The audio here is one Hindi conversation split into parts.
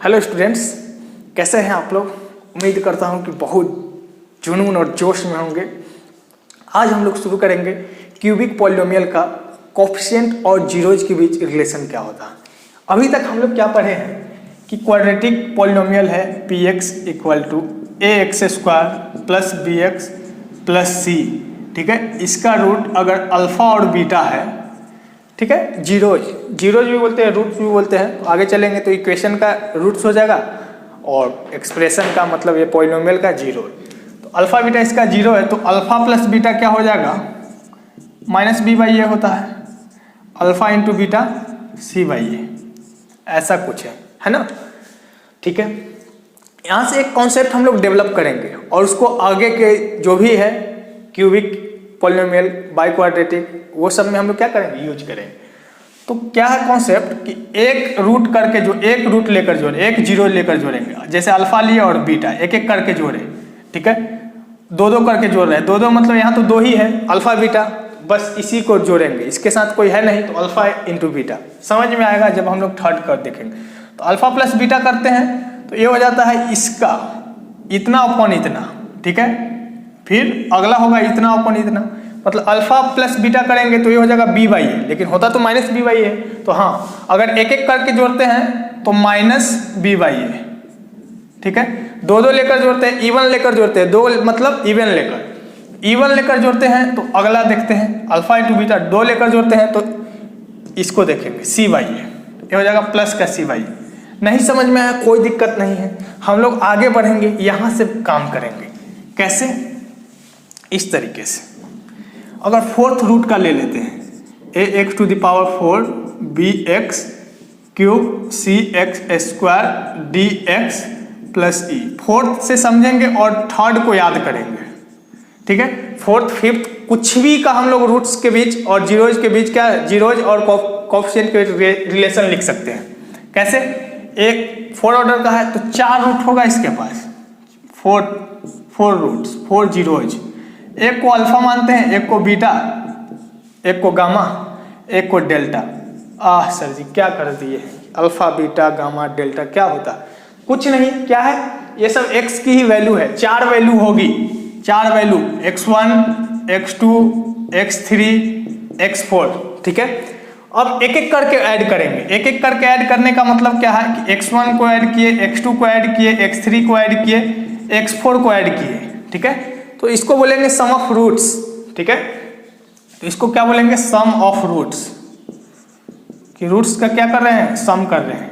हेलो स्टूडेंट्स, कैसे हैं आप लोग। उम्मीद करता हूं कि बहुत जुनून और जोश में होंगे। आज हम लोग शुरू करेंगे क्यूबिक पॉलिनोमियल का कोफिशिएंट और जीरोज के बीच रिलेशन क्या होता है। अभी तक हम लोग क्या पढ़े हैं कि क्वाड्रेटिक पॉलिनोमियल है p x equal to a x square plus b x plus c. ठीक है, इसका रूट अगर अल्फा और बीटा है, ठीक है, जीरोज भी बोलते हैं, रूट्स भी बोलते हैं। तो आगे चलेंगे तो इक्वेशन का रूट्स हो जाएगा और एक्सप्रेशन का मतलब ये पॉलिनोमियल का जीरो। तो अल्फा बीटा इसका जीरो है तो अल्फा प्लस बीटा क्या हो जाएगा, माइनस बी बाई ए होता है, alpha into beta c by a, ऐसा कुछ है ना। ठीक है, यहाँ से एक कॉन्सेप्ट हम लोग डेवलप करेंगे और उसको आगे के जो भी है क्यूबिक पॉलिनोमियल बाई क्वाड्रेटिक वो सब में हम लोग क्या करेंगे, यूज करेंगे। तो क्या है कॉन्सेप्ट कि एक रूट करके जो एक रूट लेकर जोड़े, एक जीरो लेकर जोड़ेंगे, जैसे अल्फा लिए और बीटा एक एक करके जोड़े। ठीक है, दो दो करके जोड़ रहे हैं, दो दो मतलब यहाँ तो दो ही है अल्फा बीटा, बस इसी को जोड़ेंगे, इसके साथ कोई है नहीं तो अल्फा इंटू बीटा। समझ में आएगा जब हम लोग थर्ड कर देखेंगे। तो अल्फा प्लस बीटा करते हैं तो ये हो जाता है इसका इतना अपॉन इतना। ठीक है, फिर अगला होगा इतना अपॉन इतना, मतलब अल्फा प्लस बीटा करेंगे तो ये हो जाएगा बी बाई ए, लेकिन होता तो माइनस बी बाई ए। तो हाँ, अगर एक एक करके जोड़ते हैं तो माइनस बी बाई ए। ठीक है, दो दो लेकर जोड़ते हैं, इवन लेकर जोड़ते हैं, दो मतलब इवन लेकर जोड़ते हैं तो अगला देखते हैं अल्फा इंटू बीटा, दो लेकर जोड़ते हैं तो इसको देखेंगे सी बाई ए, ये हो जाएगा प्लस का सी बाई। नहीं समझ में आया कोई दिक्कत नहीं है, हम लोग आगे बढ़ेंगे, यहाँ से काम करेंगे। कैसे, इस तरीके से। अगर फोर्थ रूट का ले लेते हैं a x to the power 4 b x cube c x square d x plus e, fourth से समझेंगे और थर्ड को याद करेंगे। ठीक है, फोर्थ फिफ्थ कुछ भी का हम लोग रूट्स के बीच और जीरोज के बीच क्या, जीरोज और कोफिशिएंट के रिलेशन लिख सकते हैं। कैसे, एक फोर ऑर्डर का है तो चार रूट होगा इसके पास, फोर रूट्स, फोर जीरोज। एक को अल्फा मानते हैं, एक को बीटा, एक को गामा, एक को डेल्टा। सर जी क्या कर दिए, अल्फा बीटा गामा डेल्टा क्या होता, कुछ नहीं, क्या है ये सब एक्स की ही वैल्यू है, चार वैल्यू होगी, चार value x1 x2 x3 x4। ठीक है, अब एक एक करके ऐड करेंगे, एक एक करके ऐड करने का मतलब क्या है कि x1 को ऐड किए, x2 को ऐड किए, x3 को ऐड किए, x4 को ऐड किए। ठीक है, तो इसको बोलेंगे सम ऑफ रूट्स। ठीक है, तो इसको क्या बोलेंगे, सम ऑफ रूट्स, कि रूट्स का क्या कर रहे हैं, सम कर रहे हैं।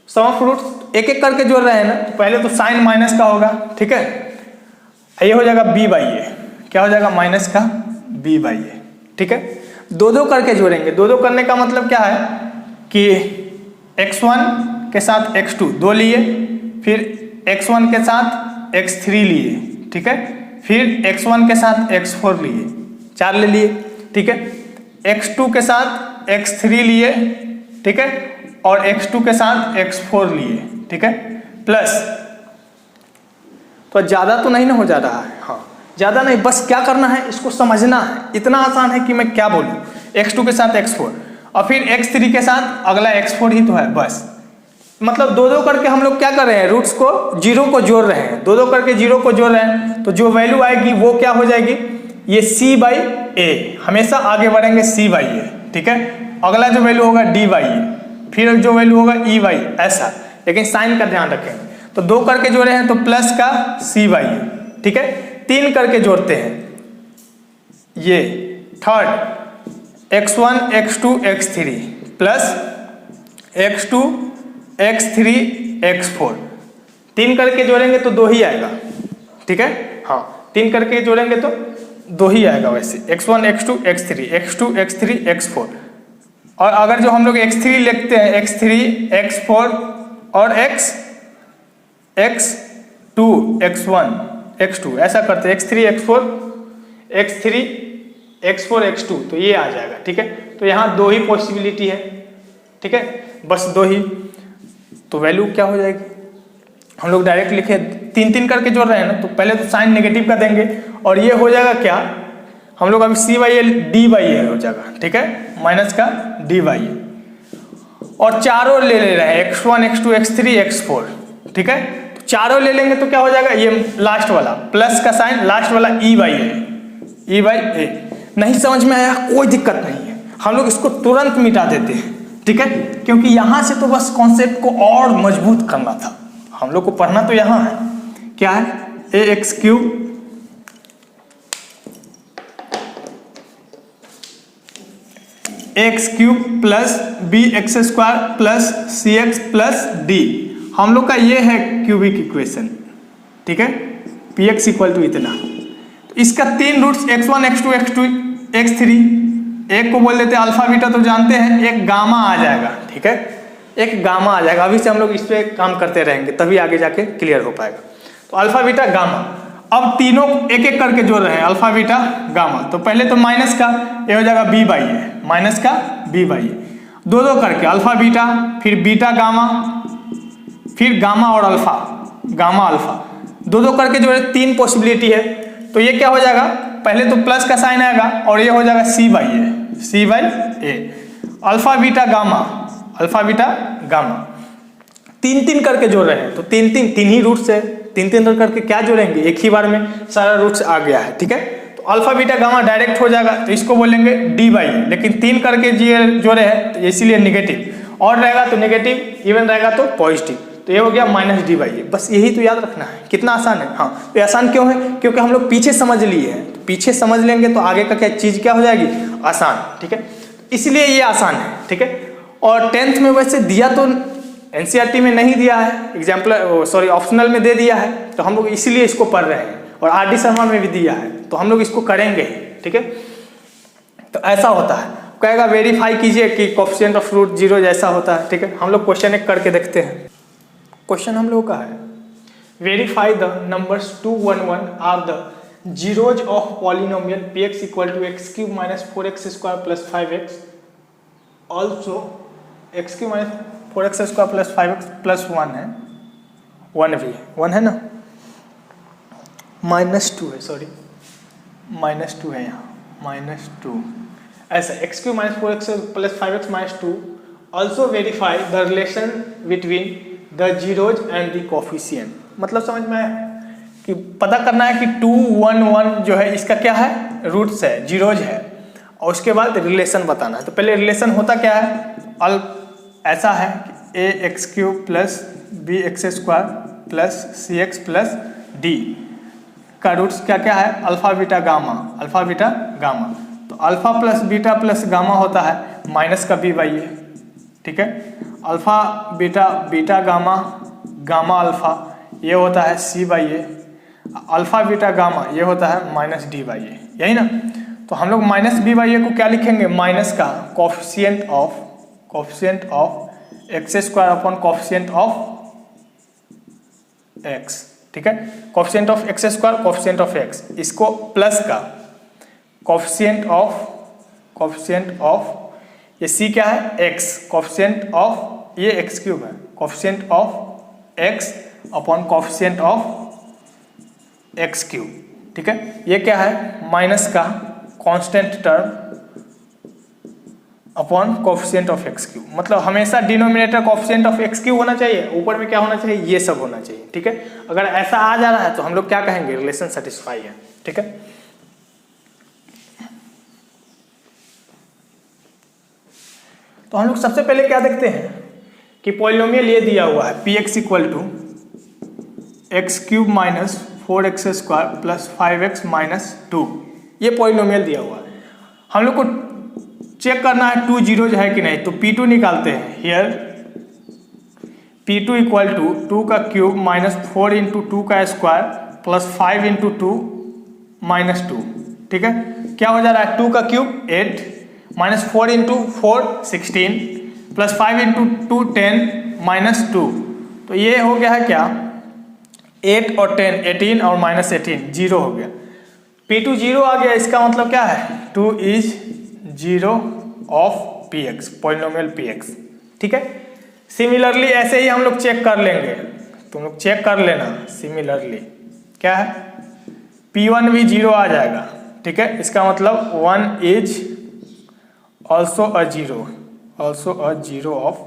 सम ऑफ रूट्स एक एक करके जोड़ रहे हैं ना, तो पहले तो साइन माइनस का होगा। ठीक है, ये हो जाएगा बी बाई ए, क्या हो जाएगा, माइनस का बी बाई ए। ठीक है, दो दो करके जोड़ेंगे, दो दो करने का मतलब क्या है कि x1 के साथ x2 दो लिए, फिर x1 के साथ x3 लिए, ठीक है, फिर x1 के साथ x4 लिए, चार ले लिए। ठीक है, x2 के साथ x3 लिए, ठीक है, और x2 के साथ x4 लिए। ठीक है, प्लस, तो ज़्यादा तो नहीं ना हो जा रहा है, हाँ ज़्यादा नहीं, बस क्या करना है इसको समझना है, इतना आसान है कि मैं क्या बोलूँ, x2 के साथ x4 और फिर x3 के साथ अगला x4 ही तो है बस। मतलब दो दो करके हम लोग क्या कर रहे हैं, रूट्स को जीरो को जोड़ रहे हैं, दो दो करके जीरो को जोड़ रहे हैं, तो जो वैल्यू आएगी वो क्या हो जाएगी, ये c बाई ए, हमेशा आगे बढ़ेंगे c बाई ए। ठीक है, अगला जो वैल्यू होगा d बाई ए, फिर जो वैल्यू होगा e बाई, ऐसा, लेकिन साइन का ध्यान रखेंगे। तो दो करके जोड़े हैं तो प्लस का c बाई ए। ठीक है, तीन करके जोड़ते हैं, ये third x1 x2 x3 plus x2 x3 x4, तीन करके जोड़ेंगे तो दो ही आएगा। ठीक है, हाँ तीन करके जोड़ेंगे तो दो ही आएगा वैसे, x1 x2 x3 x4। और अगर जो हम लोग x3 लिखते हैं, x3 x4 और x2 x1 x2 ऐसा करते हैं, x3 x4 x2, तो ये आ जाएगा। ठीक है, तो यहाँ दो ही पॉसिबिलिटी है। ठीक है, बस दो ही, तो वैल्यू क्या हो जाएगी, हम लोग डायरेक्ट लिखे, तीन तीन करके जोड़ रहे हैं ना, तो पहले तो साइन नेगेटिव का देंगे और ये हो जाएगा क्या, हम लोग अभी c by a d by a हो जाएगा। ठीक है, माइनस का डी बाई ए, और चारों ले रहे हैं x1 x2 x3 x4, ठीक है। तो चारों ले लेंगे तो क्या हो जाएगा, ये लास्ट वाला प्लस का साइन लास्ट वाला e बाई ए। नहीं समझ में आया कोई दिक्कत नहीं है, हम लोग इसको तुरंत मिटा देते हैं, ठीक है, क्योंकि यहां से तो बस कॉन्सेप्ट को और मजबूत करना था, हम लोग को पढ़ना तो यहां है, क्या है, a x cube plus b x square plus c x plus d, हम लोग का ये है क्यूबिक इक्वेशन, ठीक है। पी एक्स इक्वल टू इतना, इसका 3 रूट्स x1 x2 x3, एक को बोल देते हैं अल्फा बीटा तो जानते हैं, एक गामा आ जाएगा, ठीक है, एक गामा आ जाएगा। अभी से हम लोग इस पे काम करते रहेंगे तभी आगे जाके क्लियर हो पाएगा। तो अल्फा बीटा गामा, अब तीनों एक एक करके जोड़ रहे हैं, अल्फा बीटा गामा। तो पहले तो माइनस का ये हो जाएगा बी बाई ए, माइनस का बी बाई ए, दो करके अल्फा बीटा, फिर बीटा गामा, फिर गामा और अल्फा, गामा अल्फा, दो करके जोड़े, 3 पॉसिबिलिटी है। तो ये क्या हो जाएगा, पहले तो प्लस का साइन आएगा और ये हो जाएगा c by a, alpha beta gamma, alpha beta gamma, 3 करके जोड़ रहे हैं। तो 3 ही रूट्स है, 3 करके क्या जोड़ेंगे, एक ही बार में सारा रूट्स आ गया है, ठीक है। तो अल्फा बीटा गामा डायरेक्ट हो जाएगा, तो इसको बोलेंगे डी बाई ए, लेकिन 3 करके जोड़े हैं तो इसीलिए निगेटिव, और रहेगा तो नेगेटिव, इवन रहेगा तो पॉजिटिव, तो ये हो गया माइनस डी बाई ए। बस यही तो याद रखना है, कितना आसान है। हाँ, तो आसान क्यों है, क्योंकि हम लोग पीछे समझ लिए हैं, तो पीछे समझ लेंगे तो आगे का क्या चीज़ क्या हो जाएगी, आसान, ठीक है, इसलिए ये आसान है, ठीक है। और 10th में वैसे दिया तो एनसीईआरटी में नहीं दिया है, एग्जाम्पल सॉरी ऑप्शनल में दे दिया है, तो हम लोग इसीलिए इसको पढ़ रहे हैं, और आर डी शर्मा में भी दिया है, तो हम लोग इसको करेंगे ही, ठीक है। तो ऐसा होता है, कहेगा वेरीफाई कीजिए कि कोएफिशिएंट ऑफ रूट 0 जैसा होता है, ठीक है। हम लोग क्वेश्चन एक करके देखते हैं। क्वेश्चन हम लोग का है, verify the numbers 2 1 1 are the zeros of polynomial p x equal to x cube minus 4x square plus 5x, also x cube minus 4x square plus 5x plus 1 है, 1 भी है, 1 है ना, -2 है, सॉरी -2 है यहाँ, -2 ऐसा, x cube minus 4x plus 5x -2, also verify the relation between the zeros and the coefficient. मतलब समझ में आया कि पता करना है कि 2 1 1 जो है इसका क्या है, रूट्स है, जीरोज है, और उसके बाद रिलेशन बताना है। तो पहले रिलेशन होता क्या है, ऐसा है कि a x cube plus b x square plus c x plus d का रूट्स क्या क्या है, alpha beta gamma, alpha beta gamma. तो alpha plus beta plus gamma होता है माइनस का बी बाई ए, ठीक है। Alpha beta beta gamma gamma alpha ये होता है c by a, alpha beta gamma ये होता है माइनस डी बाई ए, यही ना। तो हम लोग माइनस बी बाई ए को क्या लिखेंगे, माइनस का coefficient of x square upon coefficient of x, ठीक है, coefficient of x square coefficient of x, इसको प्लस का कोएफिशिएंट ऑफ ये सी क्या है, एक्स, कोएफिशिएंट ऑफ ये एक्स क्यूब है, coefficient of x upon coefficient of x cube, ठीक है। ये क्या है, माइनस का constant term upon coefficient of x cube. मतलब हमेशा denominator coefficient of x cube होना चाहिए, ऊपर में क्या होना चाहिए, ये सब होना चाहिए, ठीक है। अगर ऐसा आ जा रहा है तो हम लोग क्या कहेंगे, रिलेशन सेटिस्फाई है, ठीक है। तो हम लोग सबसे पहले क्या देखते हैं कि पॉलिनोमियल ये दिया हुआ है p x equal to x cube minus 4x square plus 5x minus 2, ये पॉलिनोमियल दिया हुआ है। हम लोग को चेक करना है 2 जीरोज है कि नहीं, तो P2 निकालते हैं। हियर P2 इक्वल टू 2 का क्यूब माइनस 4 इंटू 2 का स्क्वायर प्लस 5 इंटू 2 माइनस 2, ठीक है। क्या हो जा रहा है, 2 का cube 8 minus 4 into 4 16 plus 5 into 2 10 minus 2, तो ये हो गया है क्या, 8 और 10 18 और माइनस 18 0 हो गया। P2 0 आ गया, इसका मतलब क्या है, 2 is 0 of Px, polynomial Px, ठीक है। सिमिलरली ऐसे ही हम लोग चेक कर लेंगे, तुम लोग चेक कर लेना। सिमिलरली क्या है, P1 भी 0 आ जाएगा, ठीक है। इसका मतलब 1 is also a zero of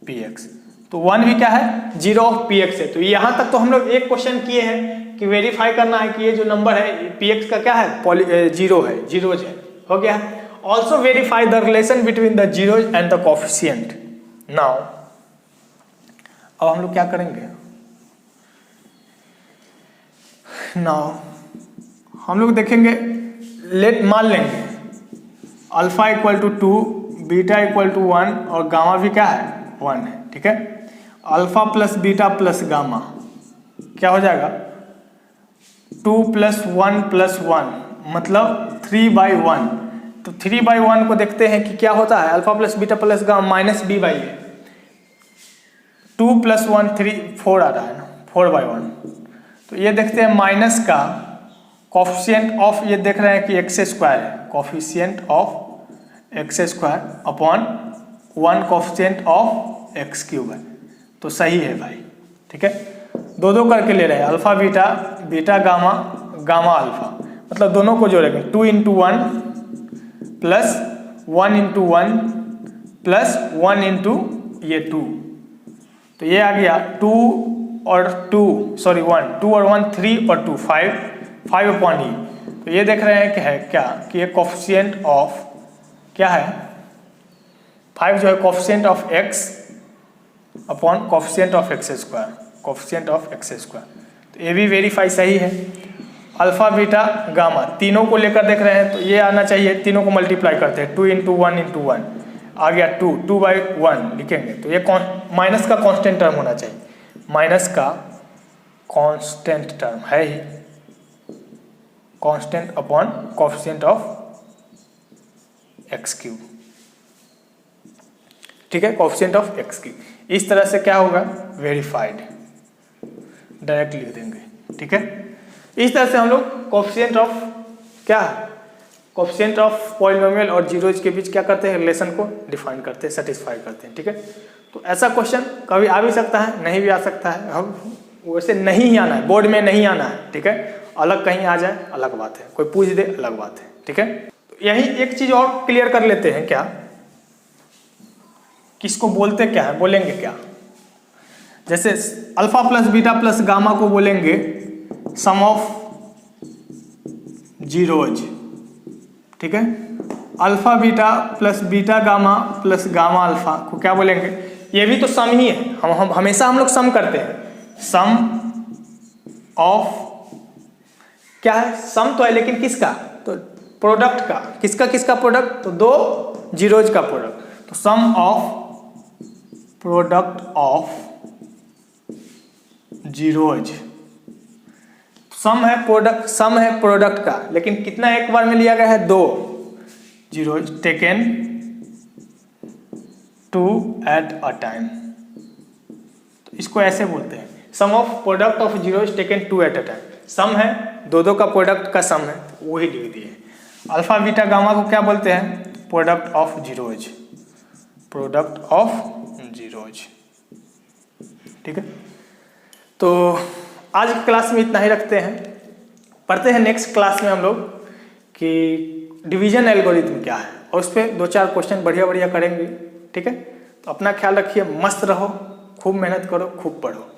px। तो 1 भी क्या है, 0 ऑफ px है। तो यहाँ तक तो हम लोग एक क्वेश्चन किए हैं कि वेरीफाई करना है कि ये जो नंबर है px का क्या है, जीरो है, जीरोज है, हो गया। Also verify the relation between the zeros and the coefficient. Now अब हम लोग क्या करेंगे, नाउ हम लोग देखेंगे, लेट मान लेंगे alpha equal to 2, beta equal to 1 और गामा भी क्या है, 1 है, ठीक है। Alpha plus beta plus gamma क्या हो जाएगा, 2 + 1 + 1 मतलब 3/1। तो 3/1 को देखते हैं कि क्या होता है, alpha plus beta plus gamma -b/a, 2 + 1 3 4 आ रहा है ना, 4/1। तो ये देखते हैं माइनस का कोफिशिएंट ऑफ, ये देख रहे हैं कि x² है, coefficient of x² upon 1 coefficient of x³ है। तो सही है भाई, ठीक है। दो दो करके ले रहे हैं, alpha beta, beta gamma, gamma alpha, मतलब दोनों को जोड़ेंगे, 2 × 1 प्लस 1 × 1 प्लस 1 × ये 2। तो ये आ गया 2 और 1 3 और 2 5/e। तो ये देख रहे हैं कि है क्या, कि ये कोफिशिएंट ऑफ क्या है, 5 जो है coefficient of x upon coefficient of x², coefficient of x²। तो ये भी वेरीफाई सही है। अल्फा बीटा गामा तीनों को लेकर देख रहे हैं, तो ये आना चाहिए, तीनों को मल्टीप्लाई करते हैं, 2 × 1 × 1 आ गया 2/1 लिखेंगे। तो ये माइनस का कांस्टेंट टर्म होना चाहिए, माइनस का कांस्टेंट टर्म है ही, constant upon coefficient of x³, ठीक है, कोफिशिएंट ऑफ x³। इस तरह से क्या होगा, वेरीफाइड, डायरेक्ट लिख देंगे, ठीक है। इस तरह से हम लोग कोफिशिएंट ऑफ क्या है, कोफिशिएंट ऑफ पॉलिनोमियल और जीरोज के बीच क्या करते हैं, रिलेशन को डिफाइन करते हैं, सेटिस्फाई करते हैं, ठीक है। तो ऐसा क्वेश्चन कभी आ भी सकता है, नहीं भी आ सकता है, हम वैसे नहीं ही आना है, बोर्ड में नहीं आना है, ठीक है। अलग कहीं आ जाए अलग बात है, कोई पूछ दे अलग बात है, ठीक है। तो यही एक चीज और क्लियर कर लेते हैं, क्या, किसको बोलते क्या है, बोलेंगे क्या, जैसे alpha plus beta plus gamma को बोलेंगे सम ऑफ जीरोज, ठीक है। Alpha beta plus beta gamma plus gamma alpha को क्या बोलेंगे, ये भी तो सम ही है, हम हमेशा हम लोग सम करते हैं, सम ऑफ क्या है, सम तो है लेकिन किसका, तो प्रोडक्ट का, किसका किसका प्रोडक्ट, तो दो जीरोज का प्रोडक्ट। तो सम ऑफ प्रोडक्ट ऑफ जीरोज, सम है प्रोडक्ट का, लेकिन कितना एक बार में लिया गया है, 2 zeros taken 2 at a time. तो इसको ऐसे बोलते हैं, sum of product of zeros taken 2 at a time. Sum है, दो का प्रोडक्ट का सम है, तो वही लिख दिए। अल्फा बीटा गामा को क्या बोलते हैं, product of zeros, product of zeros, ठीक है। तो आज की क्लास में इतना ही रखते हैं, पढ़ते हैं नेक्स्ट क्लास में हम लोग कि डिवीजन एल्गोरिथम क्या है, और उस पर 2-4 क्वेश्चन बढ़िया बढ़िया करेंगे, ठीक है। तो अपना ख्याल रखिए, मस्त रहो, खूब मेहनत करो, खूब पढ़ो।